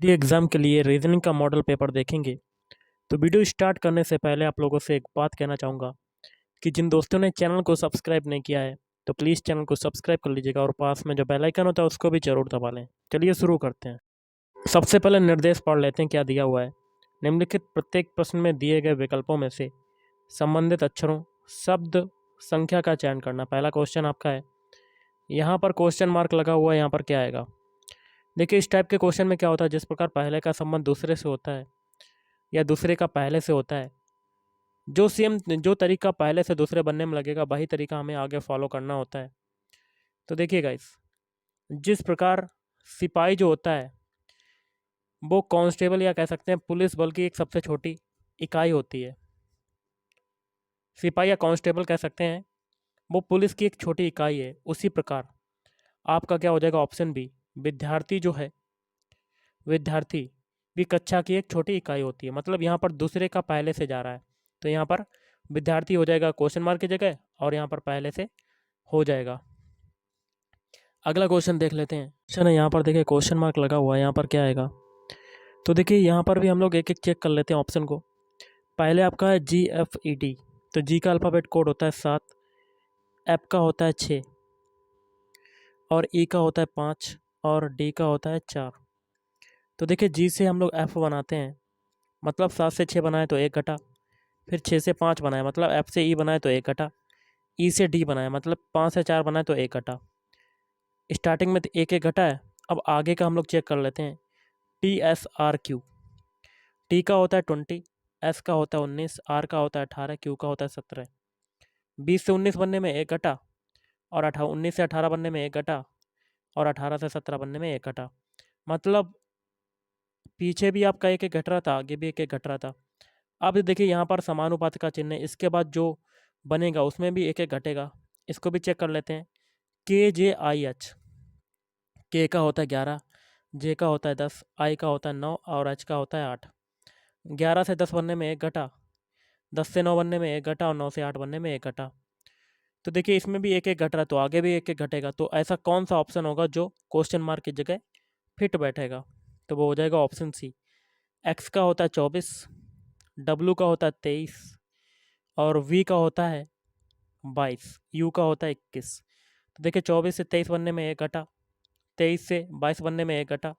D exam के लिए reasoning का मॉडल पेपर देखेंगे। तो वीडियो स्टार्ट करने से पहले आप लोगों से एक बात कहना चाहूँगा कि जिन दोस्तों ने चैनल को सब्सक्राइब नहीं किया है तो प्लीज़ चैनल को सब्सक्राइब कर लीजिएगा और पास में जो बेल आइकन होता है उसको भी ज़रूर दबा लें। चलिए शुरू करते हैं। सबसे पहले निर्देश पढ़ लेते हैं क्या दिया हुआ है। निम्नलिखित प्रत्येक प्रश्न में दिए गए विकल्पों में से संबंधित अक्षरों, शब्द, संख्या का चयन करना। पहला क्वेश्चन आपका है, यहाँ पर क्वेश्चन मार्क लगा हुआ है, यहाँ पर क्या आएगा? देखिए इस टाइप के क्वेश्चन में क्या होता है, जिस प्रकार पहले का संबंध दूसरे से होता है या दूसरे का पहले से होता है, जो तरीका पहले से दूसरे बनने में लगेगा वही तरीका हमें आगे फॉलो करना होता है। तो देखिए गाइस, जिस प्रकार सिपाही जो होता है वो कांस्टेबल या कह सकते हैं पुलिस बल की एक सबसे छोटी इकाई होती है। सिपाही या कांस्टेबल कह सकते हैं वो पुलिस की एक छोटी इकाई है। उसी प्रकार आपका क्या हो जाएगा? ऑप्शन बी, विद्यार्थी जो है, विद्यार्थी भी कक्षा की एक छोटी इकाई होती है। मतलब यहाँ पर दूसरे का पहले से जा रहा है तो यहाँ पर विद्यार्थी हो जाएगा क्वेश्चन मार्क की जगह और यहाँ पर पहले से हो जाएगा। अगला क्वेश्चन देख लेते हैं। क्वेश्चन है यहाँ पर, देखिए क्वेश्चन मार्क लगा हुआ है, यहाँ पर क्या आएगा? तो देखिए यहाँ पर भी हम लोग एक एक चेक कर लेते हैं ऑप्शन को। पहले आपका है GFED, तो जी का अल्फ़ाबेट कोड होता है 7, एफ का होता है 6 और ई का होता है 5 और डी का होता है 4। तो देखिए जी से हम लोग एफ बनाते हैं, मतलब 7 से 6 बनाए तो 1 घटा, फिर 6 से 5 बनाए मतलब एफ से ई बनाए तो 1 घटा, ई से डी बनाए मतलब 5 से 4 बनाए तो 1 घटा। स्टार्टिंग में तो 1 घटा है। अब आगे का हम लोग चेक कर लेते हैं। TSRQ, टी का होता है 20, एस का होता है 19, आर का होता है 18, क्यू का होता है 17। 20 से 19 बनने में 1 घटा और 19 से 18 बनने में 1 घटा और 18 से 17 बनने में 1 घटा। मतलब पीछे भी आपका 1 घट रहा था, आगे भी 1 घट रहा था। अब देखिए यहाँ पर समानुपात का चिन्ह है, इसके बाद जो बनेगा उसमें भी 1 घटेगा। इसको भी चेक कर लेते हैं। KJIH, के का होता है 11, जे का होता है 10, आई का होता है 9 और एच का होता है 8। 11 से 10 बनने में 1 घटा, 10 से 9 बनने में 1 घटा और 9 से 8 बनने में 1 घटा। तो देखिए इसमें भी 1 घट रहा है तो आगे भी 1 घटेगा। तो ऐसा कौन सा ऑप्शन होगा जो क्वेश्चन मार्क की जगह फिट बैठेगा? तो वो हो जाएगा ऑप्शन सी। एक्स का होता है 24, डब्लू का होता है 23 और वी का होता है 22, यू का होता है 21। तो देखिए 24 से 23 बनने में 1 घटा, 23 से 22 बनने में 1 घटा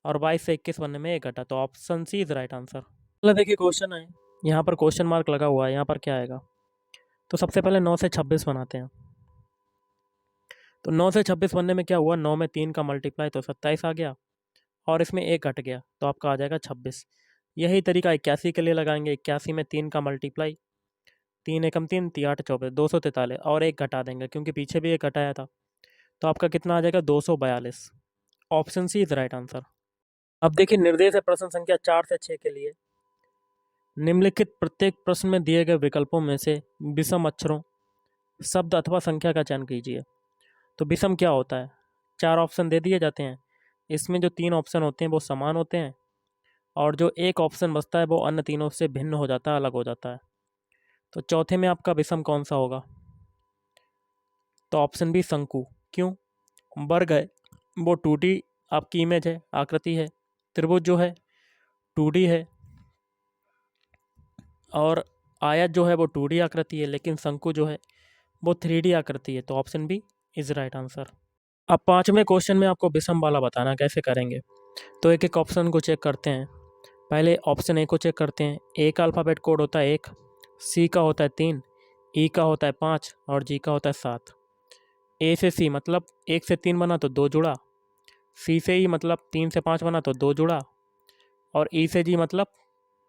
और 22 से 21 बनने में 1 घटा। तो option C is right answer. चलो देखिए क्वेश्चन है, यहाँ पर क्वेश्चन मार्क लगा हुआ है, यहाँ पर क्या आएगा? तो सबसे पहले 9 से 26 बनाते हैं। तो 9 से 26 बनने में क्या हुआ? 9 में 3 का मल्टीप्लाई तो 27 आ गया और इसमें 1 घट गया तो आपका आ जाएगा 26। यही तरीका 81 के लिए लगाएंगे। 81 में 3 का मल्टीप्लाई, 3 एकम 3, 8 24, 243 और 1 घटा देंगे क्योंकि पीछे भी 1 घटाया था। तो आपका कितना आ जाएगा? 242। Option C is right answer. अब देखिए निर्देश है प्रश्न संख्या 4 से 6 के लिए। निम्नलिखित प्रत्येक प्रश्न में दिए गए विकल्पों में से विषम अक्षरों, शब्द अथवा संख्या का चयन कीजिए। तो विषम क्या होता है? 4 ऑप्शन दे दिए जाते हैं, इसमें जो 3 ऑप्शन होते हैं वो समान होते हैं और जो एक ऑप्शन बचता है वो अन्य तीनों से भिन्न हो जाता है, अलग हो जाता है। तो चौथे में आपका विषम कौन सा होगा? तो ऑप्शन बी शंकु। क्यों? वर्ग है वो 2D आपकी इमेज है, आकृति है। त्रिभुज जो है 2D है और आयत जो है वो 2D आकृति है, लेकिन शंकु जो है वो 3D आकृति है। तो option B is right answer. अब 5वें क्वेश्चन में आपको विषम वाला बताना कैसे करेंगे। तो एक एक ऑप्शन को चेक करते हैं। पहले ऑप्शन ए को चेक करते हैं। ए का अल्फ़ाबेट कोड होता है 1, सी का होता है 3, ई का होता है 5 और जी का होता है 7। ए से सी मतलब 1 से 3 बना तो 2 जुड़ा, सी से ई मतलब 3 से 5 बना तो 2 जुड़ा और ई से जी मतलब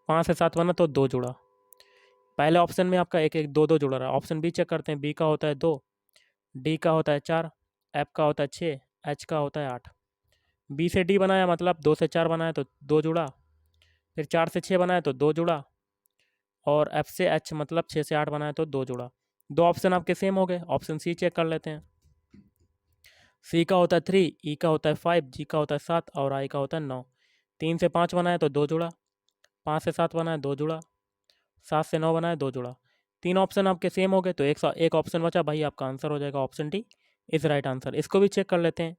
5 से 7 बना तो 2 जुड़ा। पहले ऑप्शन में आपका 1 1 2 2 जुड़ा रहा है। ऑप्शन बी चेक करते हैं। बी का होता है 2, डी का होता है 4, एफ का होता है 6, एच का होता है 8। बी से डी बनाया मतलब 2 से 4 बनाया तो 2 जुड़ा, फिर 4 से 6 बनाया तो 2 जुड़ा और एफ से एच मतलब 6 से 8 बनाया तो 2 जुड़ा। 2 ऑप्शन आपके सेम हो गए। ऑप्शन सी चेक कर लेते हैं। सी का होता है 3, ई का होता है 5, जी का होता है 7 और आई का होता है 9। 3 से 5 बनाया तो 2 जुड़ा, 5 से 7 बनाया 2 जुड़ा, 7 से 9 बनाया 2 जुड़ा। 3 ऑप्शन आपके सेम हो गए तो एक ऑप्शन बचा, भाई आपका आंसर हो जाएगा option D is right answer. इसको भी चेक कर लेते हैं।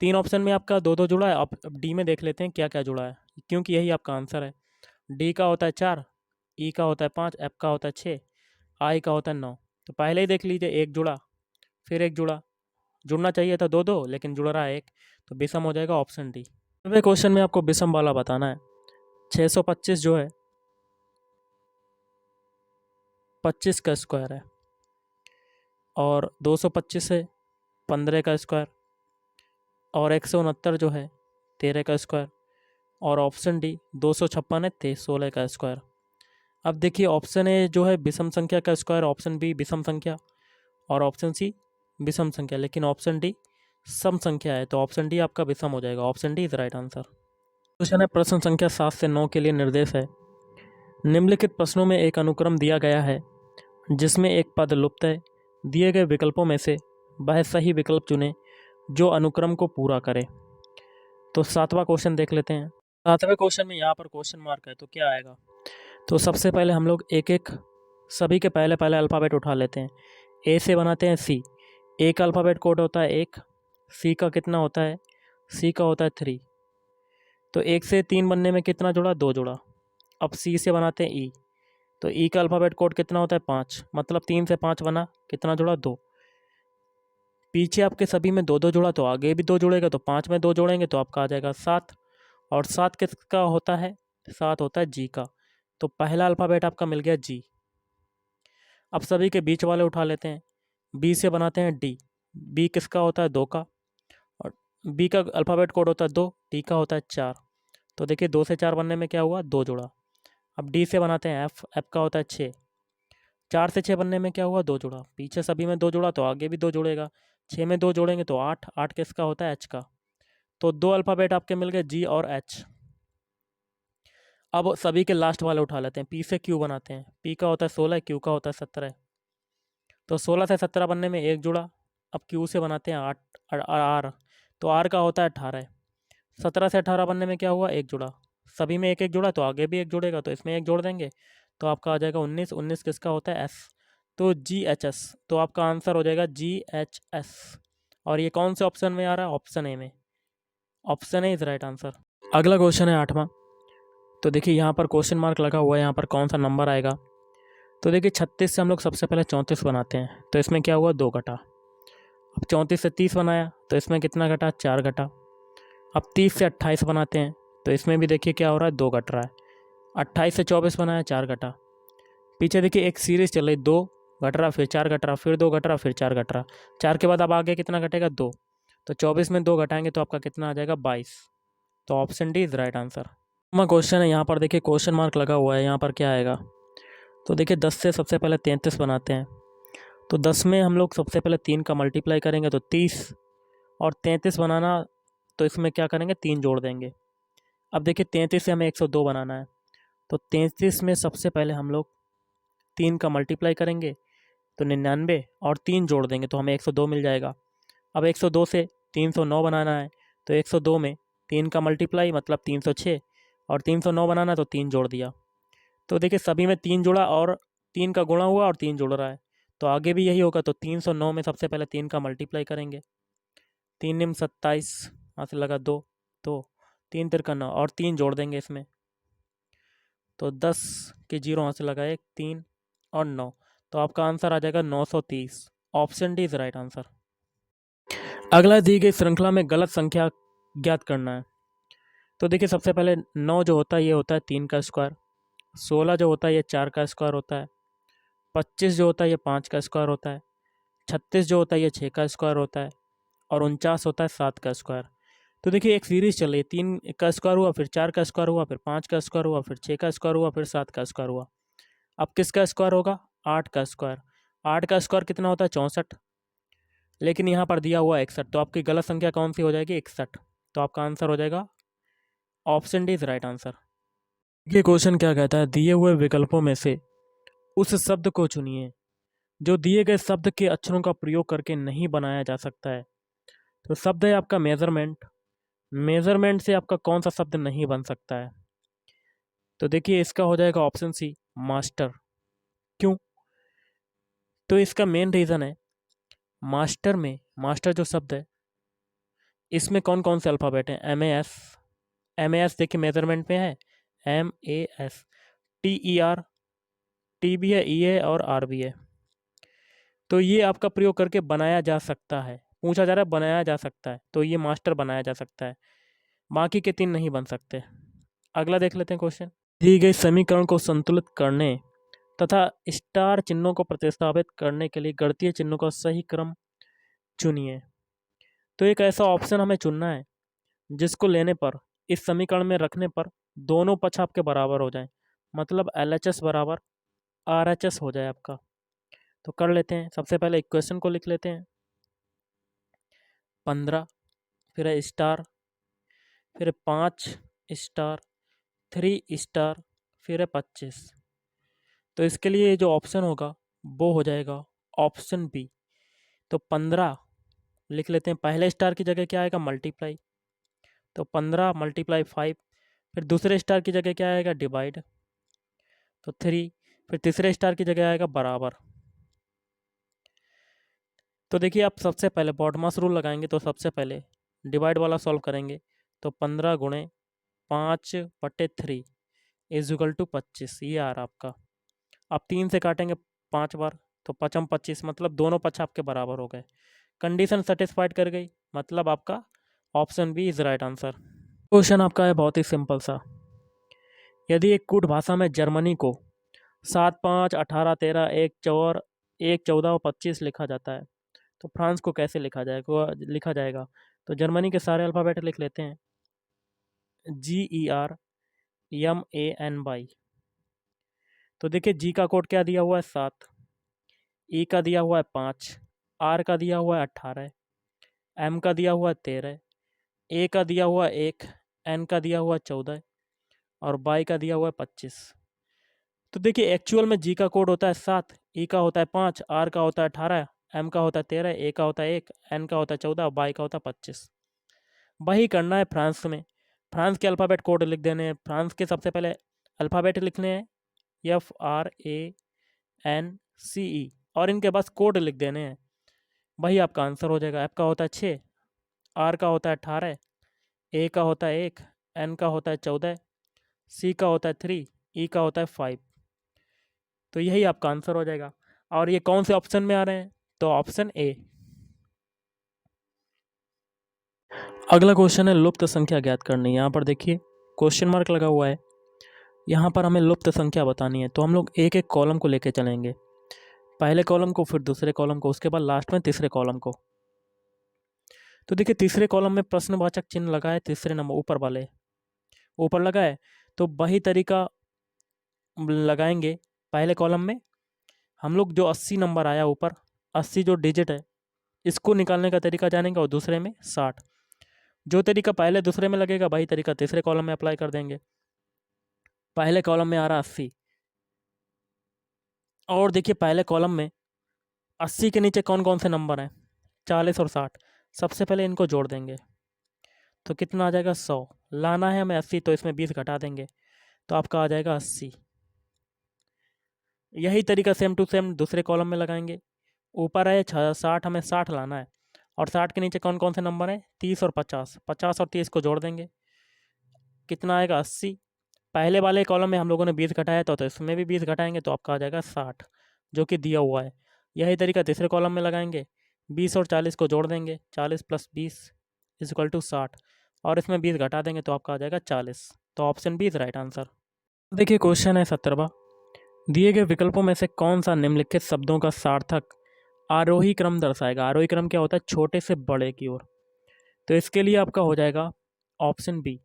तीन ऑप्शन में आपका दो दो जुड़ा है। अब डी में देख लेते हैं क्या क्या जुड़ा है, क्योंकि यही आपका आंसर है। डी का होता है 4, ई का होता है 5, एफ का होता है 6, आई का होता है 9। तो पहले ही देख लीजिए, एक जुड़ा, फिर एक जुड़ा। जुड़ना चाहिए था दो दो, लेकिन जुड़ रहा है एक, तो विषम हो जाएगा ऑप्शन डी। अगले क्वेश्चन में आपको विषम वाला बताना है। 625 जो है 25 का स्क्वायर है, और 225 है 15 का स्क्वायर, और 169 जो है 13 का स्क्वायर, और ऑप्शन डी 256 है 16 का स्क्वायर। अब देखिए, ऑप्शन ए जो है विषम संख्या का स्क्वायर, ऑप्शन बी विषम संख्या, और ऑप्शन सी विषम संख्या, लेकिन ऑप्शन डी सम संख्या है, तो ऑप्शन डी आपका विषम हो जाएगा। Option D is right answer. Question है प्रश्न संख्या 7 से 9 के लिए निर्देश है। निम्नलिखित प्रश्नों में एक अनुक्रम दिया गया है जिसमें एक पद लुप्त है। दिए गए विकल्पों में से वह सही विकल्प चुनें जो अनुक्रम को पूरा करे। तो 7वां क्वेश्चन देख लेते हैं। 7वें क्वेश्चन में यहाँ पर क्वेश्चन मार्क है, तो क्या आएगा? तो सबसे पहले हम लोग एक एक सभी के पहले पहले अल्फ़ाबेट उठा लेते हैं। ए से बनाते हैं सी। ए का अल्फ़ाबेट कोड होता है 1। सी का कितना होता है? सी का होता है 3। तो 1 से 3 बनने में कितना जुड़ा? 2 जुड़ा। अब सी से बनाते हैं ई। तो ई का अल्फ़ाबेट कोड कितना होता है? 5। मतलब 3 से 5 बना, कितना जुड़ा? 2। पीछे आपके सभी में 2 2 जुड़ा, तो आगे भी 2 जुड़ेगा, तो 5 में 2 जोड़ेंगे तो आपका आ जाएगा 7। और 7 किसका होता है? 7 होता है जी का। तो पहला अल्फ़ाबेट आपका मिल गया जी। अब सभी के बीच वाले उठा लेते हैं। बी से बनाते हैं डी। बी किसका होता है? 2 का। और बी का अल्फ़ाबेट कोड होता है 2, डी का होता है 4। तो देखिए 2 से 4 बनने में क्या हुआ? 2 जुड़ा। अब डी से बनाते हैं एफ। एफ का होता है 6। 4 से 6 बनने में क्या हुआ? 2 जुड़ा। पीछे सभी में 2 जुड़ा, तो आगे भी 2 जुड़ेगा। 6 में 2 जोड़ेंगे तो 8। 8 किसका होता है? एच का। तो 2 अल्फ़ाबेट आपके मिल गए, जी और एच। अब सभी के लास्ट वाले उठा लेते हैं। पी से क्यू बनाते हैं। पी का होता है 16, क्यू का होता है 17। तो 16 से 17 बनने में 1 जुड़ा। अब क्यू से बनाते हैं 8 आर। तो आर का होता है 18। 17 से 18 बनने में क्या हुआ? 1 जुड़ा। सभी में एक एक जुड़ा, तो आगे भी एक जुड़ेगा, तो इसमें एक जोड़ देंगे तो आपका आ जाएगा 19। 19 किसका होता है? एस। तो जी एच एस। तो आपका आंसर हो जाएगा जी एच एस। और ये कौन से ऑप्शन में आ रहा है? ऑप्शन ए में। Option A is right answer. अगला क्वेश्चन है 8वां। तो देखिए यहाँ पर क्वेश्चन मार्क लगा हुआ है, यहाँ पर कौन सा नंबर आएगा? तो देखिए 36 से हम लोग सबसे पहले 34 बनाते हैं, तो इसमें क्या हुआ? 2 घटा। अब 34 से 30 बनाया, तो इसमें कितना घटा? 4 घटा। अब 30 से 28 बनाते हैं, तो इसमें भी देखिए क्या हो रहा है? 2 घट रहा है। 28 से 24 बनाया, 4 घटा। पीछे देखिए एक सीरीज चल रही, 2 घट रहा, फिर 4 घट रहा, फिर 2 घट रहा, फिर 4 घट रहा। 4 के बाद अब आगे कितना घटेगा? 2। तो 24 में 2 घटाएंगे तो आपका कितना आ जाएगा? 22। तो option D is right answer. Question है, यहाँ पर देखिए क्वेश्चन मार्क लगा हुआ है, यहाँ पर क्या आएगा? तो देखिए 10 से सबसे पहले 33 बनाते हैं। तो 10 में हम लोग सबसे पहले 3 का मल्टीप्लाई करेंगे, तो 30। और 33 बनाना, तो इसमें क्या करेंगे? 3 जोड़ देंगे। अब देखिए 33 से हमें 102 बनाना है, तो 33 में सबसे पहले हम लोग 3 का मल्टीप्लाई करेंगे, तो 99, और 3 जोड़ देंगे तो हमें 102 मिल जाएगा। अब 102 से 309 बनाना है, तो 102 में 3 का मल्टीप्लाई मतलब 306, और 309 बनाना, तो 3 जोड़ दिया। तो देखिए सभी में 3 जुड़ा, और 3 का गुणा हुआ, और 3 जुड़ रहा है, तो आगे भी यही होगा। तो 309 में सबसे पहले 3 का मल्टीप्लाई करेंगे। 3 निम 27, यहाँ से लगा 2, तो 3 तिरका 9, और 3 जोड़ देंगे इसमें, तो 10 के जीरो यहाँ से लगा 1, 3 और 9। तो आपका आंसर आ जाएगा 930। Option D is right answer. अगला दी गई श्रृंखला में गलत संख्या ज्ञात करना है। तो देखिए सबसे पहले 9 जो होता है ये होता है 3 का स्क्वायर। 16 जो होता है ये 4 का स्क्वायर होता है। 25 जो होता है ये 5 का स्क्वायर होता है। 36 जो होता है ये 6 का स्क्वायर होता है। और 49 होता है 7 का स्क्वायर। तो देखिए एक सीरीज चल रही है, 3 का स्क्वायर हुआ, फिर 4 का स्क्वायर हुआ, फिर 5 का स्क्वायर हुआ, फिर 6 का स्क्वायर हुआ, फिर 7 का स्क्वायर हुआ। अब किसका स्क्वायर होगा? 8 का स्क्वायर। 8 का स्क्वायर कितना होता है? 64। लेकिन यहाँ पर दिया हुआ 61, तो आपकी गलत संख्या कौन सी हो जाएगी? 61। तो आपका आंसर हो जाएगा option D is right answer. ये क्वेश्चन क्या कहता है? दिए हुए विकल्पों में से उस शब्द को चुनिए जो दिए गए शब्द के अक्षरों का प्रयोग करके नहीं बनाया जा सकता है। तो शब्द है आपका मेजरमेंट। मेजरमेंट से आपका कौन सा शब्द नहीं बन सकता है? तो देखिए इसका हो जाएगा ऑप्शन सी, मास्टर। क्यों? तो इसका मेन रीज़न है, मास्टर में, मास्टर जो शब्द है इसमें कौन कौन से अल्फ़ाबेट हैं? एम ए एस देखिए मेजरमेंट में है, MAS, TER, टी भी है, ई है और आर भी है। तो ये आपका प्रयोग करके बनाया जा सकता है, पूछा जा रहा है बनाया जा सकता है, तो ये मास्टर बनाया जा सकता है, बाकी के 3 नहीं बन सकते। अगला देख लेते हैं क्वेश्चन। दी गई समीकरण को संतुलित करने तथा स्टार चिन्हों को प्रतिस्थापित करने के लिए गणितीय चिन्हों का सही क्रम चुनिए। तो एक ऐसा ऑप्शन हमें चुनना है जिसको लेने पर, इस समीकरण में रखने पर दोनों पक्ष आपके बराबर हो जाएं, मतलब LHS बराबर RHS हो जाए आपका। तो कर लेते हैं, सबसे पहले इक्वेशन को लिख लेते हैं, 15, फिर है स्टार, फिर 5 स्टार, 3 स्टार, फिर है 25। तो इसके लिए जो ऑप्शन होगा वो हो जाएगा ऑप्शन बी। तो 15 लिख लेते हैं, पहले स्टार की जगह क्या आएगा? मल्टीप्लाई। तो 15 मल्टीप्लाई 5, फिर दूसरे स्टार की जगह क्या आएगा? डिवाइड। तो 3, फिर तीसरे स्टार की जगह आएगा बराबर। तो देखिए आप सबसे पहले बॉडमास रूल लगाएंगे, तो सबसे पहले डिवाइड वाला सॉल्व करेंगे, तो 15 गुणे 5/3 इज इक्वल टू 25, ये आ रहा आपका। आप 3 से काटेंगे 5 बार, तो 5 25, मतलब दोनों पक्ष आपके बराबर हो गए। कंडीशन सेटिस्फाइड कर गई, मतलब आपका option B is right answer. Question आपका है बहुत ही सिंपल सा। यदि एक कूट भाषा में जर्मनी को 7 5 18 13 1 14 और 25 लिखा जाता है, तो फ्रांस को कैसे लिखा जाएगा? तो जर्मनी के सारे अल्फ़ाबेट लिख लेते हैं, GERMANY। तो देखिए जी का कोड क्या दिया हुआ है? 7, ई का दिया हुआ है 5, आर का दिया हुआ है 18, एम का दिया हुआ है 13, ए का दिया हुआ है 1, एन का दिया हुआ है 14 और बाई का दिया हुआ है 25। तो देखिए एक्चुअल में जी का कोड होता है 7, ई का होता है 5, आर का होता है 18, एम का होता है 13, ए का होता है 1, एन का होता है 14 और बाई का होता है 25। वही करना है फ्रांस में। फ्रांस के अल्फ़ाबेट कोड लिख देने हैं। फ्रांस के सबसे पहले अल्फ़ाबेट लिखने हैं, FRANCE, और इनके पास कोड लिख देने हैं। वही आपका आंसर हो जाएगा। एफ का होता है 6, आर का होता है 18, ए का होता है 1, एन का होता है 14, सी का होता है 3, ई का होता है 5। तो यही आपका आंसर हो जाएगा। और ये कौन से ऑप्शन में आ रहे हैं? तो ऑप्शन ए। अगला क्वेश्चन है लुप्त संख्या ज्ञात करनी। यहाँ पर देखिए क्वेश्चन मार्क लगा हुआ है, यहाँ पर हमें लुप्त संख्या बतानी है। तो हम लोग एक एक कॉलम को लेके चलेंगे, पहले कॉलम को, फिर दूसरे कॉलम को, उसके बाद लास्ट में तीसरे कॉलम को। तो देखिए तीसरे कॉलम में प्रश्नवाचक चिन्ह लगा है, तीसरे नंबर ऊपर वाले ऊपर लगा है, तो वही तरीका लगाएंगे। पहले कॉलम में हम लोग जो 80 नंबर आया ऊपर, 80 जो डिजिट है, इसको निकालने का तरीका जानेंगे, और दूसरे में 60। जो तरीका पहले दूसरे में लगेगा वही तरीका तीसरे कॉलम में अप्लाई कर देंगे। पहले कॉलम में आ रहा 80, और देखिए पहले कॉलम में 80 के नीचे कौन कौन से नंबर हैं? 40 और 60। सबसे पहले इनको जोड़ देंगे, तो कितना आ जाएगा? 100। लाना है हमें 80, तो इसमें 20 घटा देंगे, तो आपका आ जाएगा 80। यही तरीका सेम टू सेम दूसरे कॉलम में लगाएंगे। ऊपर है 60, हमें 60 लाना है, और 60 के नीचे कौन कौन से नंबर हैं? 30 और 50। 50 और 30 को जोड़ देंगे, कितना आएगा? 80। पहले वाले कॉलम में हम लोगों ने 20 घटाया था, तो इसमें भी 20 घटाएंगे, तो आपका आ जाएगा 60, जो कि दिया हुआ है। यही तरीका तीसरे कॉलम में लगाएंगे, 20 और 40 को जोड़ देंगे, 40 + 20 इज इक्वल टू 60, और इसमें 20 घटा देंगे, तो आपका आ जाएगा 40। तो option B is right answer. देखिए क्वेश्चन है 17वां। दिए गए विकल्पों में से कौन सा निम्नलिखित शब्दों का सार्थक आरोही क्रम दर्शाएगा? आरोही क्रम क्या होता है? छोटे से बड़े की ओर। तो इसके लिए आपका हो जाएगा ऑप्शन बी।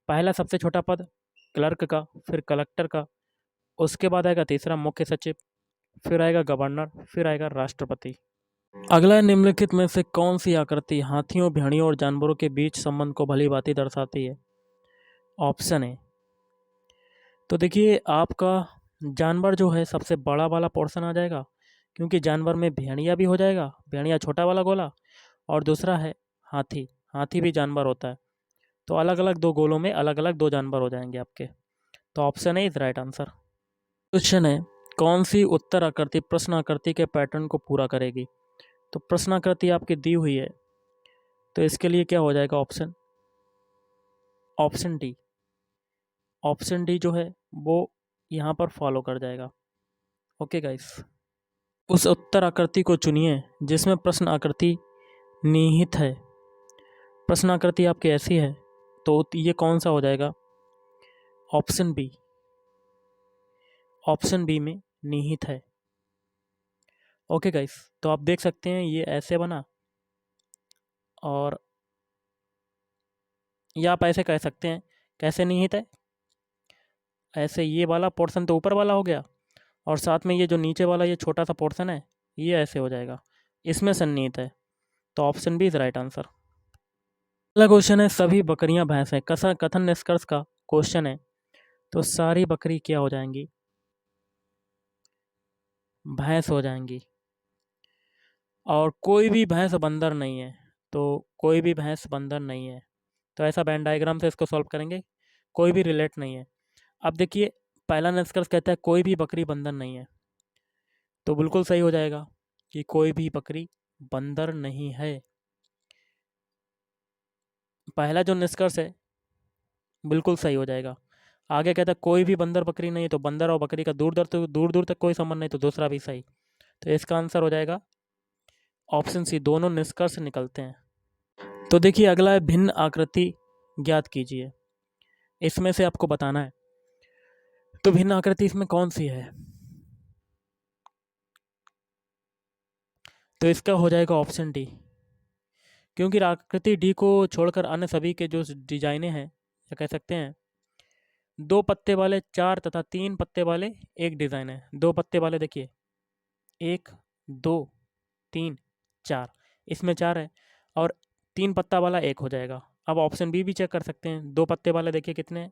पहला सबसे छोटा पद क्लर्क का, फिर कलेक्टर का, उसके बाद आएगा तीसरा मुख्य सचिव, फिर आएगा गवर्नर, फिर आएगा राष्ट्रपति। अगला निम्नलिखित में से कौन सी आकृति हाथियों, भेड़ियों और जानवरों के बीच संबंध को भली भांति दर्शाती है? ऑप्शन है। तो देखिए आपका जानवर जो है सबसे बड़ा वाला पोर्शन आ जाएगा, क्योंकि जानवर में भेड़िया भी हो जाएगा, भेड़िया छोटा वाला गोला, और दूसरा है हाथी, हाथी भी जानवर होता है। तो अलग अलग दो गोलों में अलग अलग दो जानवर हो जाएंगे आपके। तो option A is right answer. Question है कौन सी उत्तर आकृति प्रश्न आकृति के पैटर्न को पूरा करेगी? तो प्रश्न आकृति आपकी दी हुई है, तो इसके लिए क्या हो जाएगा option, option D. Option D जो है वो यहाँ पर फॉलो कर जाएगा। ओके गाइस, उस उत्तर आकृति को चुनिए जिसमें प्रश्न आकृति निहित है। प्रश्न आकृति आपकी ऐसी है तो ये कौन सा हो जाएगा, ऑप्शन बी। ऑप्शन बी में निहित है। ओके गाइस, तो आप देख सकते हैं ये ऐसे बना, और या आप ऐसे कह सकते हैं, कैसे निहित है, ऐसे ये वाला पोर्शन तो ऊपर वाला हो गया, और साथ में ये जो नीचे वाला ये छोटा सा पोर्शन है ये ऐसे हो जाएगा, इसमें सन्निहित है। तो option B is right answer. अगला क्वेश्चन है, सभी बकरियां भैंस हैं। कथन निष्कर्ष का क्वेश्चन है, तो सारी बकरी क्या हो जाएंगी, भैंस हो जाएंगी। और कोई भी भैंस बंदर नहीं है, तो कोई भी भैंस बंदर नहीं है, तो ऐसा वेन डायग्राम से इसको सॉल्व करेंगे, कोई भी रिलेट नहीं है। अब देखिए, पहला निष्कर्ष कहता है कोई भी बकरी बंदर नहीं है, तो बिल्कुल सही हो जाएगा कि कोई भी बकरी बंदर नहीं है। पहला जो निष्कर्ष है बिल्कुल सही हो जाएगा। आगे कहता है कोई भी बंदर बकरी नहीं है, तो बंदर और बकरी का दूर दूर तक कोई संबंध नहीं, तो दूसरा भी सही। तो इसका आंसर हो जाएगा ऑप्शन सी, दोनों निष्कर्ष निकलते हैं। तो देखिए अगला है, भिन्न आकृति ज्ञात कीजिए। इसमें से आपको बताना है, तो भिन्न आकृति इसमें कौन सी है, तो इसका हो जाएगा ऑप्शन डी। क्योंकि आकृति डी को छोड़कर अन्य सभी के जो डिजाइने हैं, या कह सकते हैं 2 पत्ते वाले 4 तथा 3 पत्ते वाले एक डिज़ाइन है। 2 पत्ते वाले देखिए 1 2 3 4, इसमें 4 है, और 3 पत्ता वाला 1 हो जाएगा। अब ऑप्शन बी भी चेक कर सकते हैं, 2 पत्ते वाले देखिए कितने हैं,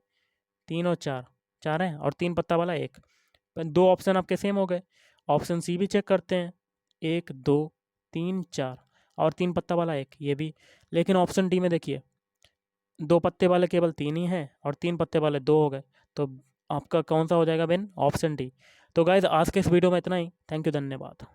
3 और 4, 4 हैं, और 3 पत्ता वाला 1। 2 ऑप्शन आपके सेम हो गए। ऑप्शन सी भी चेक करते हैं, 1 2 3 4, और 3 पत्ता वाला 1, ये भी। लेकिन ऑप्शन डी में देखिए 2 पत्ते वाले केवल 3 ही हैं, और 3 पत्ते वाले 2 हो गए। तो आपका कौन सा हो जाएगा बेन, ऑप्शन डी। तो गाइज आज के इस वीडियो में इतना ही। थैंक यू, धन्यवाद।